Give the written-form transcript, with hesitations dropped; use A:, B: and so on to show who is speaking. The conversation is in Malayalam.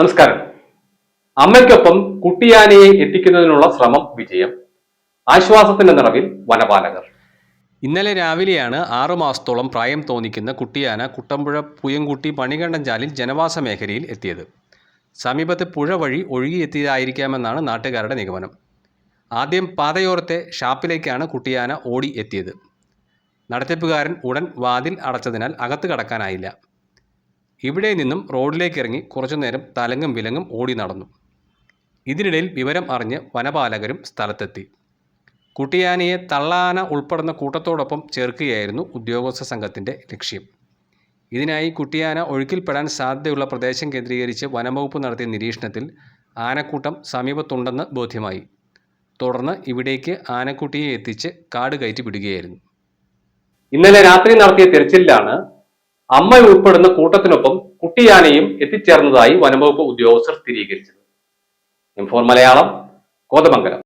A: നമസ്കാരം. അമ്മയ്ക്കൊപ്പം കുട്ടിയാനയെ എത്തിക്കുന്നതിനുള്ള ശ്രമം വിജയം. ആശ്വാസത്തിന്റെ നിറവിൽ വനപാലകർ.
B: ഇന്നലെ രാവിലെയാണ് 6 മാസത്തോളം പ്രായം തോന്നിക്കുന്ന കുട്ടിയാന കുട്ടമ്പുഴ പുയംകുട്ടി പണികണ്ടഞ്ചാലിൽ ജനവാസ മേഖലയിൽ എത്തിയത്. സമീപത്തെ പുഴ വഴി ഒഴുകിയെത്തിയതായിരിക്കാമെന്നാണ് നാട്ടുകാരുടെ നിഗമനം. ആദ്യം പാതയോരത്തെ ഷാപ്പിലേക്കാണ് കുട്ടിയാന ഓടി എത്തിയത്. നടത്തിപ്പുകാരൻ ഉടൻ വാതിൽ അടച്ചതിനാൽ അകത്ത് കടക്കാനായില്ല. ഇവിടെ നിന്നും റോഡിലേക്കിറങ്ങി കുറച്ചുനേരം തലങ്ങും വിലങ്ങും ഓടി നടന്നു. ഇതിനിടയിൽ വിവരം അറിഞ്ഞ് വനപാലകരും സ്ഥലത്തെത്തി. കുട്ടിയാനയെ തള്ളാന ഉൾപ്പെടുന്ന കൂട്ടത്തോടൊപ്പം ചേർക്കുകയായിരുന്നു ഉദ്യോഗസ്ഥ സംഘത്തിൻ്റെ ലക്ഷ്യം. ഇതിനായി കുട്ടിയാന ഒഴുക്കിൽപ്പെടാൻ സാധ്യതയുള്ള പ്രദേശം കേന്ദ്രീകരിച്ച് വനംവകുപ്പ് നടത്തിയ നിരീക്ഷണത്തിൽ ആനക്കൂട്ടം സമീപത്തുണ്ടെന്ന് ബോധ്യമായി. തുടർന്ന് ഇവിടേക്ക് ആനക്കുട്ടിയെ എത്തിച്ച് കാട് കയറ്റി വിടുകയായിരുന്നു.
A: ഇന്നലെ രാത്രി നടത്തിയ തിരച്ചിലിലാണ് അമ്മ ഉൾപ്പെടുന്ന കൂട്ടത്തിനൊപ്പം കുട്ടിയാനയും എത്തിച്ചേർന്നതായി വനംവകുപ്പ് ഉദ്യോഗസ്ഥർ സ്ഥിരീകരിച്ചത്. ഇൻഫോർ മലയാളം, കോതമംഗലം.